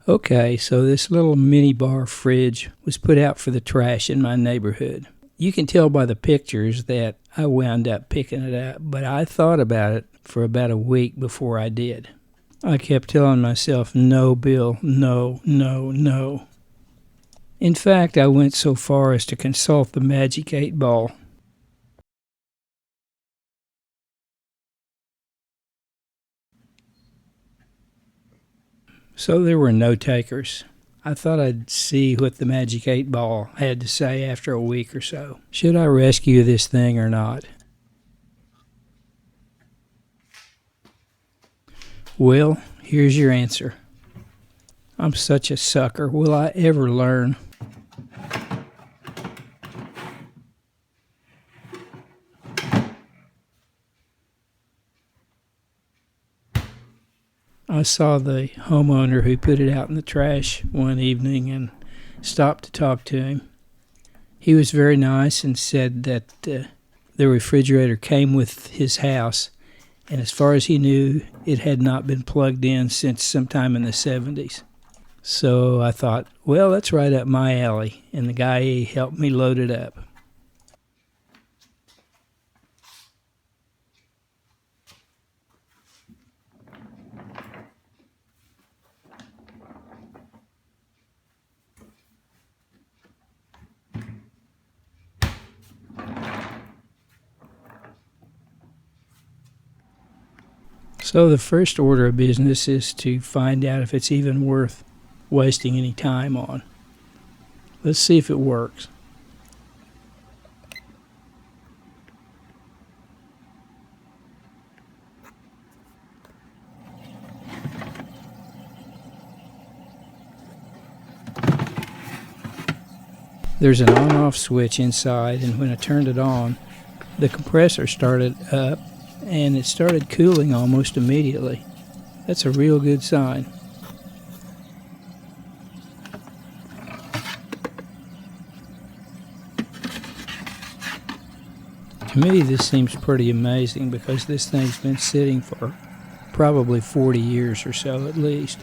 Okay, so this little mini bar fridge was put out for the trash in my neighborhood. You can tell by the pictures that I wound up picking it up, but I thought about it for about a week before I did. I kept telling myself, no, Bill, no, no, no. In fact, I went so far as to consult the Magic 8 Ball. So there were no takers. I thought I'd see what the Magic 8 Ball had to say after a week or so. Should I rescue this thing or not? Well, here's your answer. I'm such a sucker. Will I ever learn? I saw the homeowner who put it out in the trash one evening and stopped to talk to him. He was very nice and said that the refrigerator came with his house, and as far as he knew, it had not been plugged in since sometime in the 70s. So I thought, well, that's right up my alley, and the guy helped me load it up. So the first order of business is to find out if it's even worth wasting any time on. Let's see if it works. There's an on-off switch inside, and when I turned it on, the compressor started up and it started cooling almost immediately. That's a real good sign. To me, this seems pretty amazing because this thing's been sitting for probably 40 years or so at least.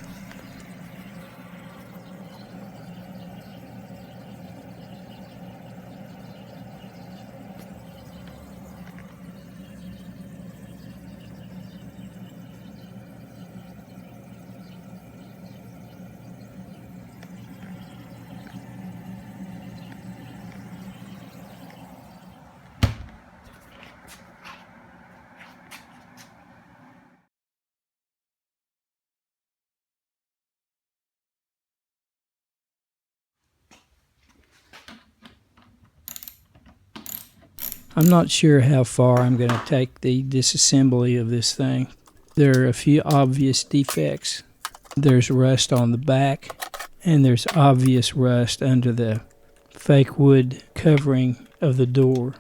I'm not sure how far I'm going to take the disassembly of this thing. There are a few obvious defects. There's rust on the back, and there's obvious rust under the fake wood covering of the door.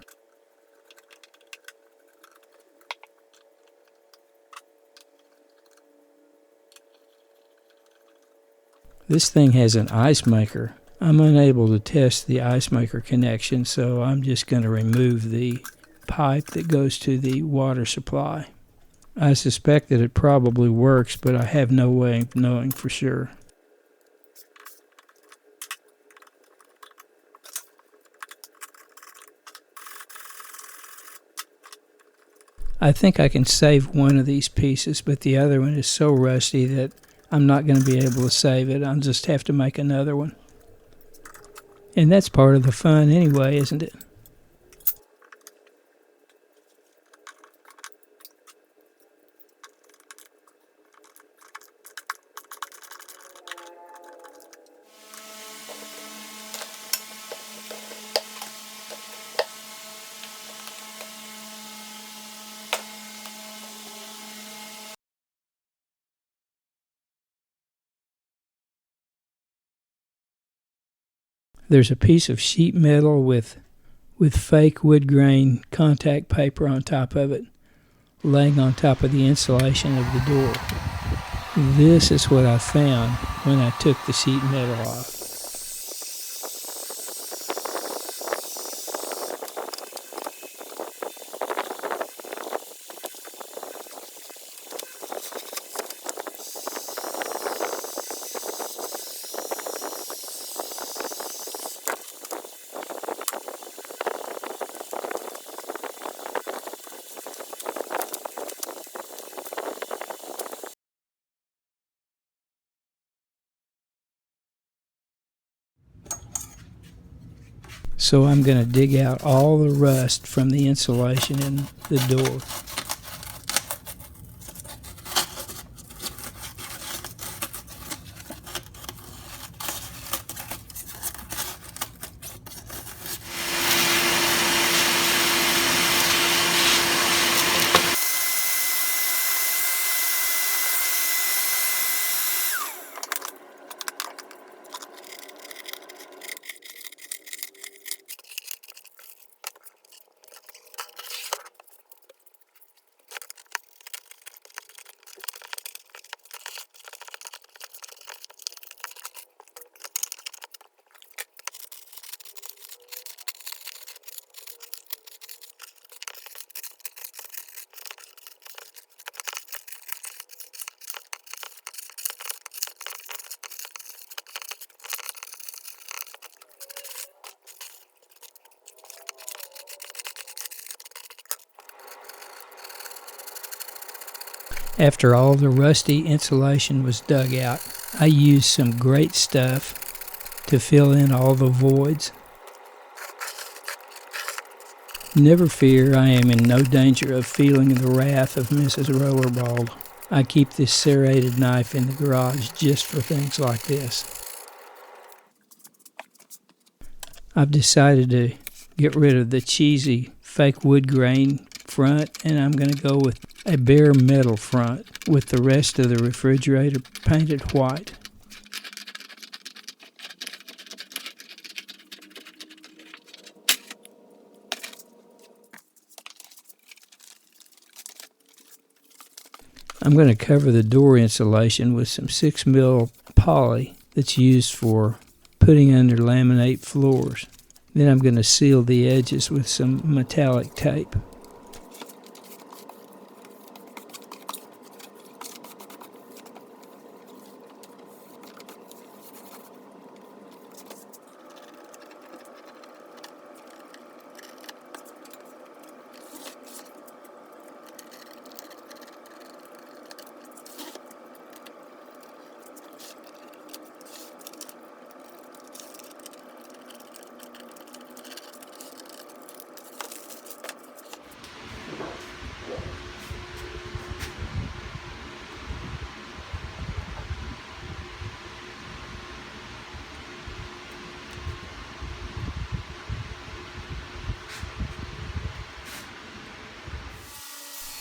This thing has an ice maker. I'm unable to test the ice maker connection, so I'm just going to remove the pipe that goes to the water supply. I suspect that it probably works, but I have no way of knowing for sure. I think I can save one of these pieces, but the other one is so rusty that I'm not going to be able to save it. I'll just have to make another one. And that's part of the fun anyway, isn't it? There's a piece of sheet metal with fake wood grain contact paper on top of it, laying on top of the insulation of the door. This is what I found when I took the sheet metal off. So I'm going to dig out all the rust from the insulation in the door. After all the rusty insulation was dug out, I used some great stuff to fill in all the voids. Never fear, I am in no danger of feeling the wrath of Mrs. Rollerball. I keep this serrated knife in the garage just for things like this. I've decided to get rid of the cheesy fake wood grain front, and I'm going to go with a bare metal front with the rest of the refrigerator painted white. I'm going to cover the door insulation with some 6mm poly that's used for putting under laminate floors. Then I'm going to seal the edges with some metallic tape.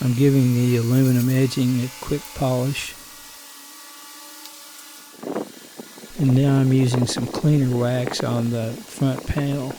I'm giving the aluminum edging a quick polish. And now I'm using some cleaner wax on the front panel.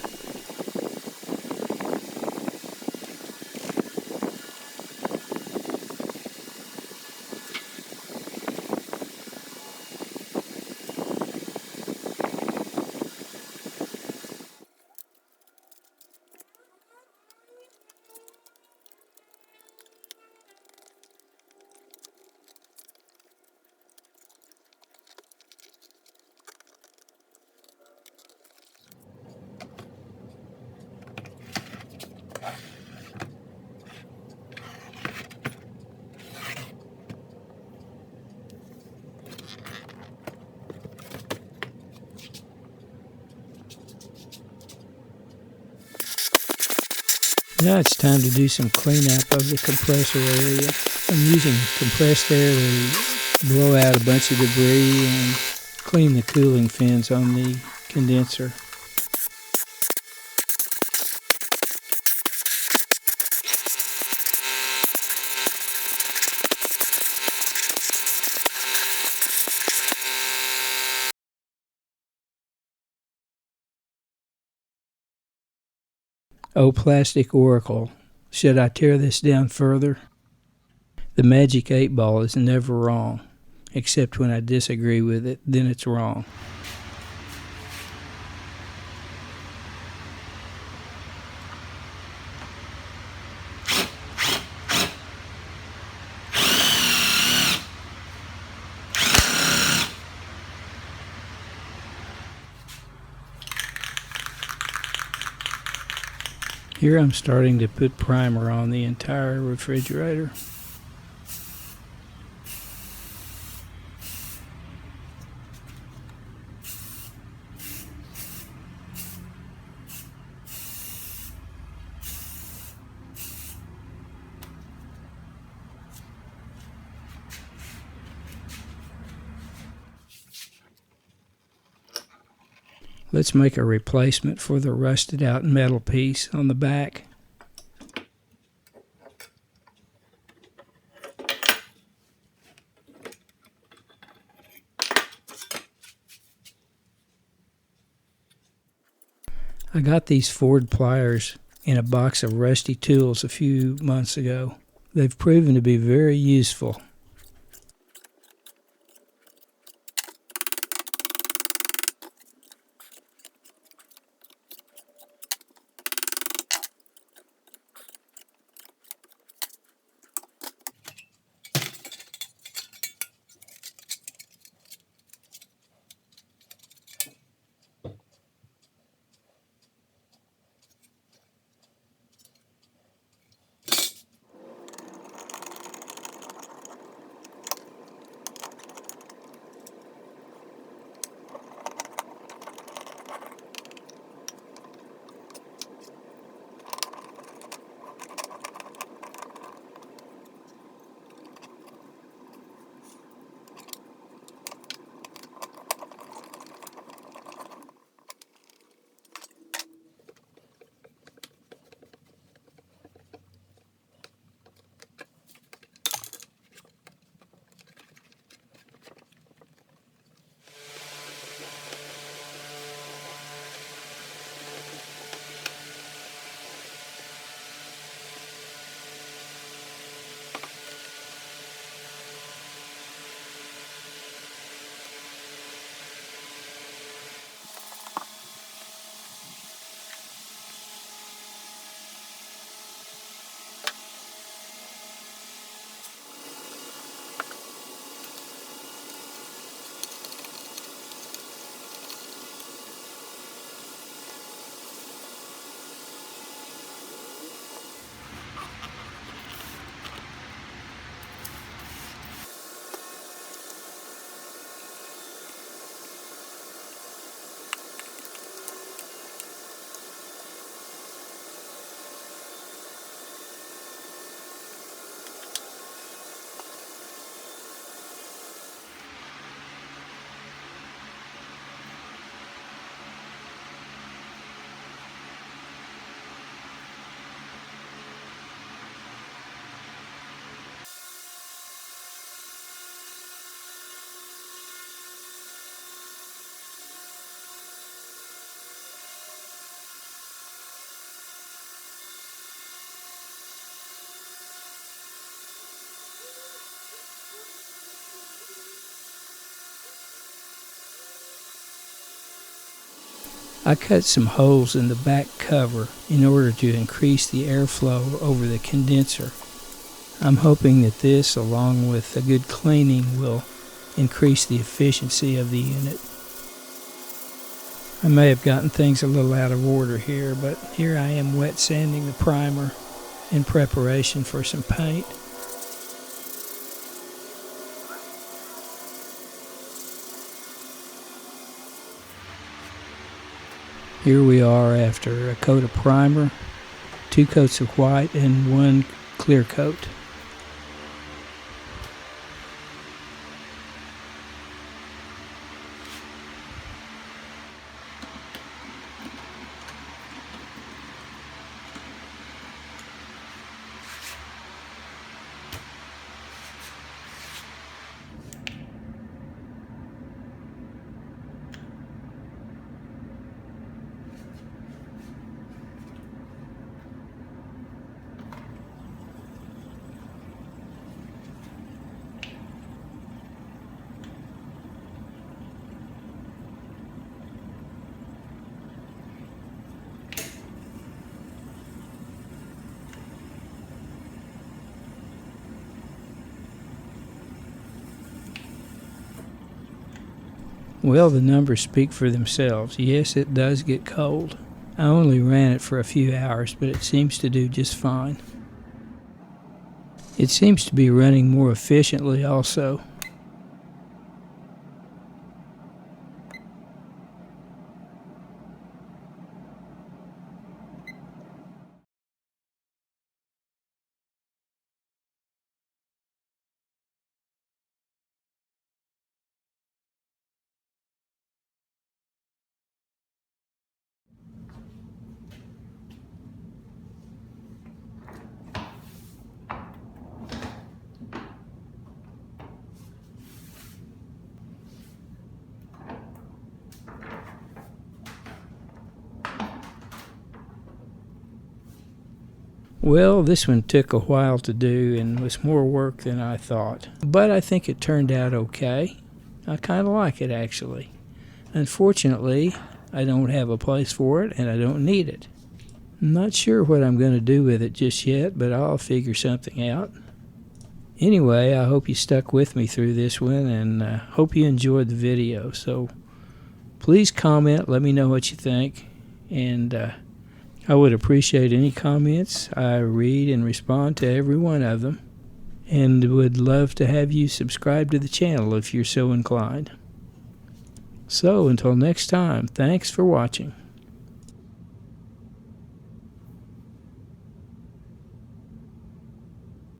Now it's time to do some cleanup of the compressor area. I'm using compressed air to blow out a bunch of debris and clean the cooling fins on the condenser. Oh, plastic oracle, should I tear this down further? The magic 8-ball is never wrong, except when I disagree with it, then it's wrong. Here I'm starting to put primer on the entire refrigerator. Let's make a replacement for the rusted out metal piece on the back. I got these Ford pliers in a box of rusty tools a few months ago. They've proven to be very useful. I cut some holes in the back cover in order to increase the airflow over the condenser. I'm hoping that this, along with a good cleaning, will increase the efficiency of the unit. I may have gotten things a little out of order here, but here I am wet sanding the primer in preparation for some paint. Here we are after a coat of primer, 2 coats of white, and 1 clear coat. Well, the numbers speak for themselves. Yes, it does get cold. I only ran it for a few hours, but it seems to do just fine. It seems to be running more efficiently also. Well, this one took a while to do and was more work than I thought. But I think it turned out okay. I kind of like it, actually. Unfortunately, I don't have a place for it and I don't need it. I'm not sure what I'm going to do with it just yet, but I'll figure something out. Anyway, I hope you stuck with me through this one and hope you enjoyed the video. So please comment, let me know what you think, and I would appreciate any comments. I read and respond to every one of them, and would love to have you subscribe to the channel if you're so inclined. So until next time, thanks for watching.